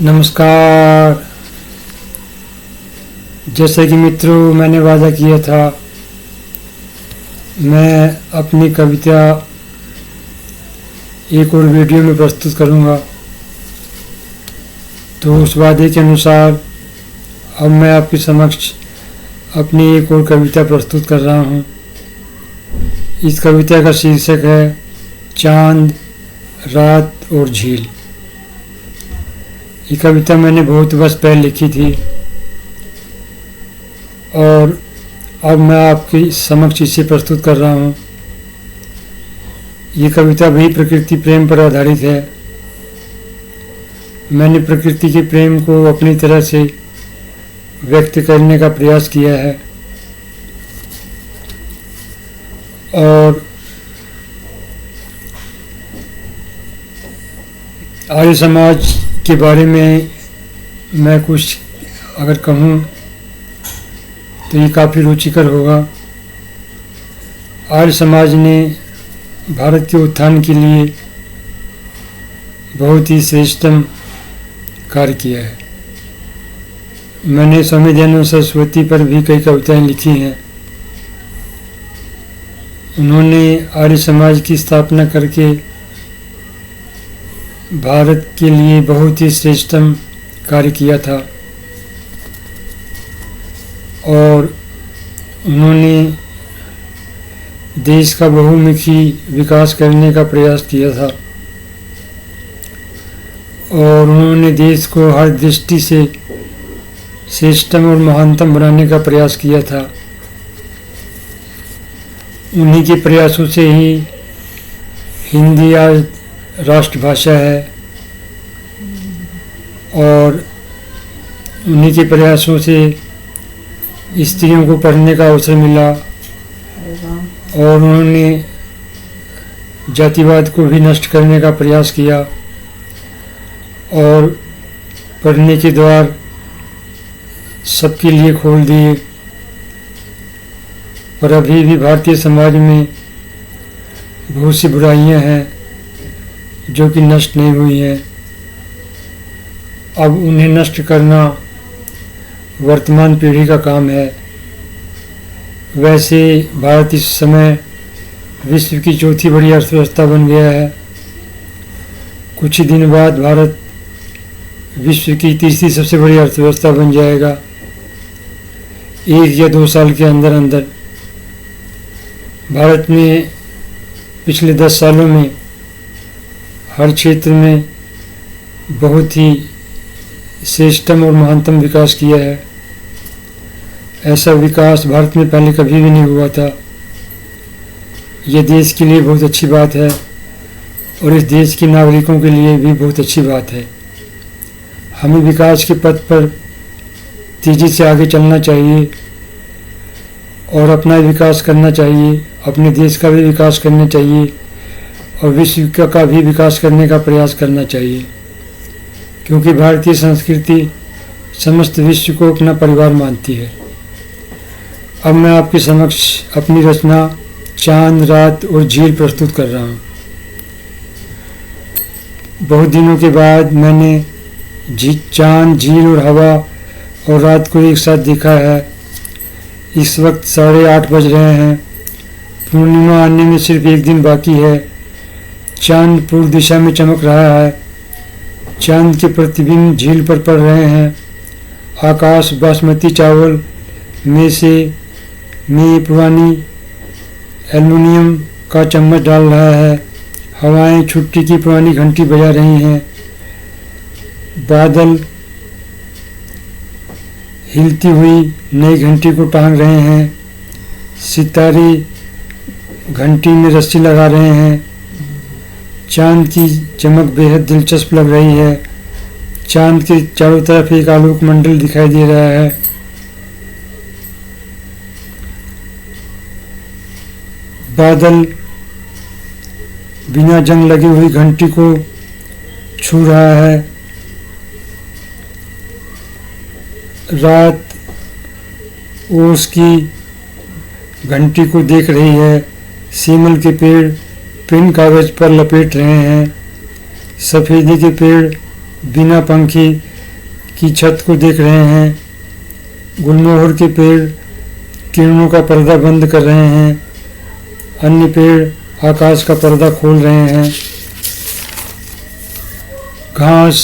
नमस्कार। जैसे कि मित्रों, मैंने वादा किया था मैं अपनी कविता एक और वीडियो में प्रस्तुत करूंगा, तो उस वादे के अनुसार अब मैं आपके समक्ष अपनी एक और कविता प्रस्तुत कर रहा हूं। इस कविता का शीर्षक है चांद, रात और झील। ये कविता मैंने बहुत वर्ष पहले लिखी थी और अब मैं आपके समक्ष इसे प्रस्तुत कर रहा हूँ। ये कविता भी प्रकृति प्रेम पर आधारित है। मैंने प्रकृति के प्रेम को अपनी तरह से व्यक्त करने का प्रयास किया है और आर्य समाज के बारे में मैं कुछ अगर कहूँ तो ये काफ़ी रुचिकर होगा। आर्य समाज ने भारत के उत्थान के लिए बहुत ही श्रेष्ठतम कार्य किया है। मैंने स्वामी दयानंद सरस्वती पर भी कई कविताएं लिखी हैं। उन्होंने आर्य समाज की स्थापना करके भारत के लिए बहुत ही श्रेष्ठतम कार्य किया था और उन्होंने देश का बहुमुखी विकास करने का प्रयास किया था और उन्होंने देश को हर दृष्टि से श्रेष्ठतम और महानतम बनाने का प्रयास किया था। उन्हीं के प्रयासों से ही हिंदी आज राष्ट्रभाषा है और उन्हीं के प्रयासों से स्त्रियों को पढ़ने का अवसर मिला और उन्होंने जातिवाद को भी नष्ट करने का प्रयास किया और पढ़ने के द्वार सबके लिए खोल दिए। पर अभी भी भारतीय समाज में बहुत सी बुराइयां हैं जो कि नष्ट नहीं हुई हैं। अब उन्हें नष्ट करना वर्तमान पीढ़ी का काम है। वैसे भारत इस समय विश्व की चौथी बड़ी अर्थव्यवस्था बन गया है। कुछ ही दिन बाद भारत विश्व की तीसरी सबसे बड़ी अर्थव्यवस्था बन जाएगा, 1 या 2 साल के अंदर अंदर। भारत ने पिछले 10 सालों में हर क्षेत्र में बहुत ही श्रेष्ठतम और महानतम विकास किया है। ऐसा विकास भारत में पहले कभी भी नहीं हुआ था। यह देश के लिए बहुत अच्छी बात है और इस देश के नागरिकों के लिए भी बहुत अच्छी बात है। हमें विकास के पथ पर तेजी से आगे चलना चाहिए और अपना विकास करना चाहिए, अपने देश का भी विकास करना चाहिए और विश्व का भी विकास करने का प्रयास करना चाहिए, क्योंकि भारतीय संस्कृति समस्त विश्व को अपना परिवार मानती है। अब मैं आपके समक्ष अपनी रचना चांद, रात और झील प्रस्तुत कर रहा हूँ। बहुत दिनों के बाद मैंने चांद, झील और हवा और रात को एक साथ देखा है। इस वक्त 8:30 बज रहे हैं। पूर्णिमा आने में सिर्फ 1 दिन बाकी है। चांद पूर्व दिशा में चमक रहा है। चांद के प्रतिबिंब झील पर पड़ रहे हैं। आकाश बासमती चावल में पुरानी एल्युमिनियम का चम्मच डाल रहा है। हवाएं छुट्टी की पुरानी घंटी बजा रही हैं। बादल हिलती हुई नई घंटी को टांग रहे हैं। सितारे घंटी में रस्सी लगा रहे हैं। चांद की चमक बेहद दिलचस्प लग रही है। चांद के चारों तरफ एक आलोक मंडल दिखाई दे रहा है। बादल बिना जंग लगी हुई घंटी को छू रहा है। रात ओस की घंटी को देख रही है। सीमल के पेड़ पिन कागज पर लपेट रहे हैं। सफ़ेदी के पेड़ बिना पंखी की छत को देख रहे हैं। गुलमोहर के पेड़ किरणों का पर्दा बंद कर रहे हैं। अन्य पेड़ आकाश का पर्दा खोल रहे हैं। घास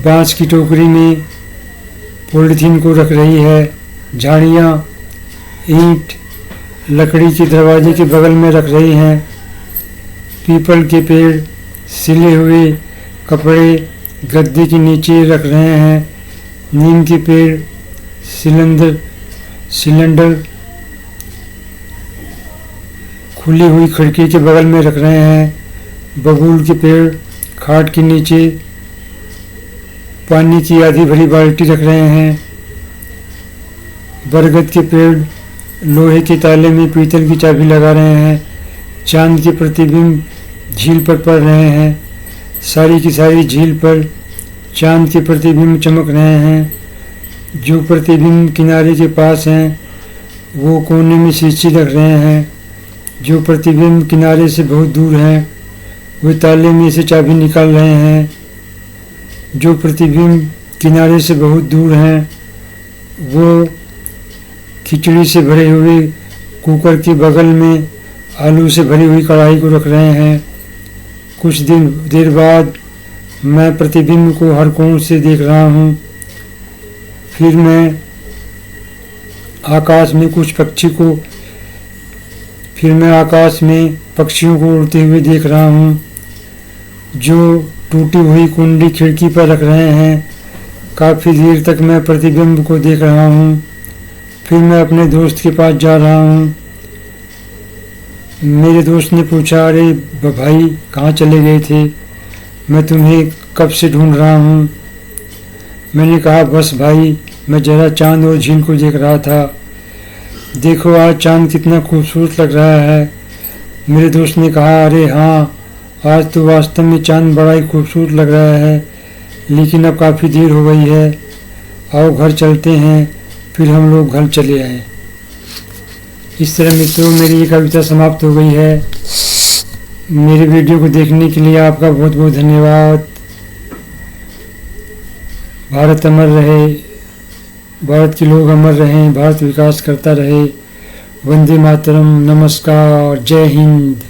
बांस की टोकरी में पॉलीथीन को रख रही है। झाड़ियाँ ईंट लकड़ी के दरवाजे के बगल में रख रही हैं। पीपल के पेड़ सिले हुए कपड़े गद्दे के नीचे रख रहे हैं। नीम के पेड़ सिलेंडर खुली हुई खिड़की के बगल में रख रहे हैं। बबूल के पेड़ खाट के नीचे पानी की आधी भरी बाल्टी रख रहे हैं। बरगद के पेड़ लोहे के ताले में पीतल की चाबी लगा रहे हैं। चांद के प्रतिबिंब झील पर पड़ रहे हैं। सारी की सारी झील पर चांद के प्रतिबिंब चमक रहे हैं। जो प्रतिबिंब किनारे के पास हैं वो कोने में शीशी रख रहे हैं। जो प्रतिबिंब किनारे से बहुत दूर हैं वे ताले में से चाबी निकाल रहे हैं। जो प्रतिबिंब किनारे से बहुत दूर हैं वो खिचड़ी से भरे हुए कुकर के बगल में आलू से भरी हुई कढ़ाई को रख रहे हैं। कुछ देर बाद मैं प्रतिबिंब को हर कोण से देख रहा हूँ। फिर मैं आकाश में पक्षियों को उड़ते हुए देख रहा हूँ जो टूटी हुई कुंडी खिड़की पर रख रहे हैं। काफ़ी देर तक मैं प्रतिबिंब को देख रहा हूँ। फिर मैं अपने दोस्त के पास जा रहा हूँ। मेरे दोस्त ने पूछा, अरे भाई कहाँ चले गए थे, मैं तुम्हें कब से ढूंढ रहा हूँ। मैंने कहा, बस भाई मैं जरा चांद और झील को देख रहा था। देखो आज चांद कितना खूबसूरत लग रहा है। मेरे दोस्त ने कहा, अरे हाँ आज तो वास्तव में चांद बड़ा ही खूबसूरत लग रहा है, लेकिन अब काफ़ी देर हो गई है, आओ घर चलते हैं। फिर हम लोग घर चले आए। इस तरह मित्रों मेरी ये कविता समाप्त हो गई है। मेरे वीडियो को देखने के लिए आपका बहुत बहुत धन्यवाद। भारत अमर रहे, भारत के लोग अमर रहें, भारत विकास करता रहे। वंदे मातरम, नमस्कार, जय हिंद।